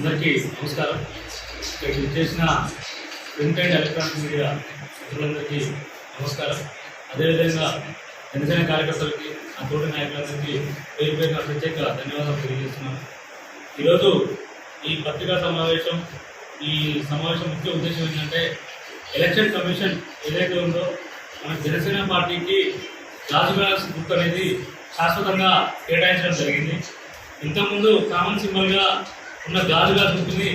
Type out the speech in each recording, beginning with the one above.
అందరికీ నమస్కారం. ఇక్కడ చేసిన ప్రింట్ అండ్ ఎలక్ట్రానిక్ మీడియా మిత్రులందరికీ నమస్కారం. అదేవిధంగా జనసేన కార్యకర్తలకి ఆ తోటి నాయకులందరికీ పేరు పేరున ప్రత్యేక ధన్యవాదాలు తెలియజేస్తున్నాను. ఈరోజు ఈ పత్రికా సమావేశం ముఖ్య ఉద్దేశం ఏంటంటే ఎలక్షన్ కమిషన్ ఏదైతే ఉందో మన జనసేన పార్టీకి గాజు గ్లాస్ బుక్ అనేది శాశ్వతంగా కేటాయించడం జరిగింది. ఇంతకుముందు కామన్ సింబల్గా ఉన్న గాజు గ్లాస్ బుక్ని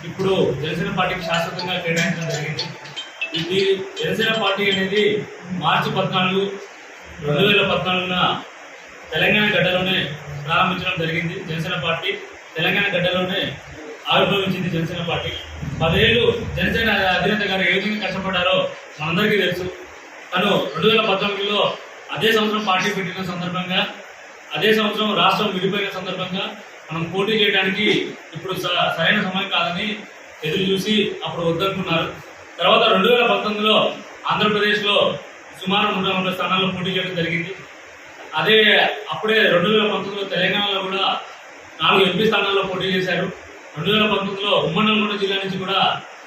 ఇప్పుడు జనసేన పార్టీకి శాశ్వతంగా కేటాయించడం జరిగింది. ఇది జనసేన పార్టీ అనేది మార్చి 14, 2014 తెలంగాణ గడ్డలోనే ప్రారంభించడం జరిగింది. జనసేన పార్టీ తెలంగాణ గడ్డలోనే ఆవిర్భవించింది. జనసేన పార్టీ 10 ఏళ్ళు జనసేన అధినేత గారు ఏ విధంగా కష్టపడ్డారో మనందరికీ తెలుసు. తను 2014లో అదే సంవత్సరం పార్టీ పెట్టిన సందర్భంగా, అదే సంవత్సరం రాష్ట్రం విడిపోయిన సందర్భంగా మనం పోటీ చేయడానికి ఇప్పుడు సరైన సమయం కాదని ఎదురు చూసి అప్పుడు వద్దనుకున్నారు. తర్వాత 2019లో ఆంధ్రప్రదేశ్లో సుమారు 130 స్థానాల్లో పోటీ చేయడం జరిగింది. అప్పుడే 2019లో తెలంగాణలో కూడా 4 ఎంపీ స్థానాల్లో పోటీ చేశారు. 2019లో ఉమ్మడి నల్గొండ జిల్లా నుంచి కూడా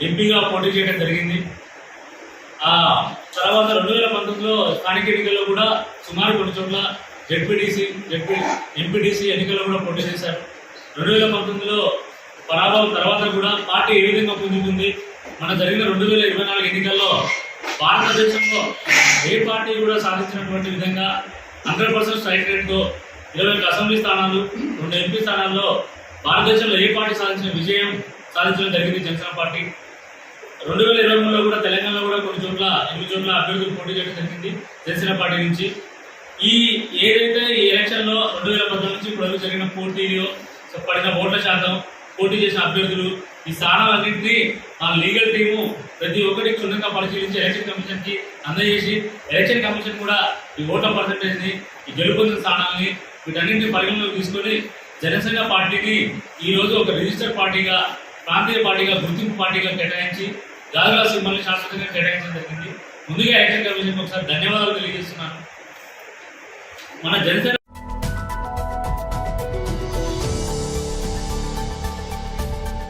ఎంపీగా పోటీ చేయడం జరిగింది. తర్వాత 2019లో స్థానిక ఎన్నికల్లో కూడా సుమారు కొన్ని చోట్ల ఎంపీటీసీ ఎన్నికల్లో కూడా పోటీ చేశారు. 2019లో పరాభవం తర్వాత కూడా పార్టీ ఏ విధంగా పుంజుకుంది, మన జరిగిన 2024 ఎన్నికల్లో భారతదేశంలో ఏ పార్టీ కూడా సాధించినటువంటి విధంగా 100% స్ట్రైక్ రేట్తో 21 అసెంబ్లీ స్థానాలు, 2 ఎంపీ స్థానాల్లో భారతదేశంలో ఏ పార్టీ సాధించిన విజయం సాధించడం జరిగింది జనసేన పార్టీ. 2023లో కూడా తెలంగాణలో కూడా కొన్ని చోట్ల 8 చోట్ల అభ్యర్థులు పోటీ చేయడం జరిగింది జనసేన పార్టీ నుంచి. ఏదైతే ఈ ఎలక్షన్లో 2014 నుంచి ఇప్పుడు జరిగిన పోటీలో పడిన ఓట్ల శాతం, పోటీ చేసిన అభ్యర్థులు, ఈ స్థానాలన్నింటినీ మన లీగల్ టీము ప్రతి ఒక్కటి క్షుణ్ణంగా పరిశీలించి ఎలక్షన్ కమిషన్కి అందజేసి, ఎలక్షన్ కమిషన్ కూడా ఈ ఓట్ల పర్సంటేజ్ని, ఈ గెలుపొందిన స్థానాలని వీటన్నింటినీ పరిగణలోకి తీసుకొని జనసేన పార్టీని ఈరోజు ఒక రిజిస్టర్ పార్టీగా, ప్రాంతీయ పార్టీగా, గుర్తింపు పార్టీగా కేటాయించి గాజు గ్లాస్ సింబల్ని శాశ్వతంగా కేటాయించడం జరిగింది. ముందుగా ఎలక్షన్ కమిషన్కి ఒకసారి ధన్యవాదాలు తెలియజేస్తున్నాను. మన జనసేన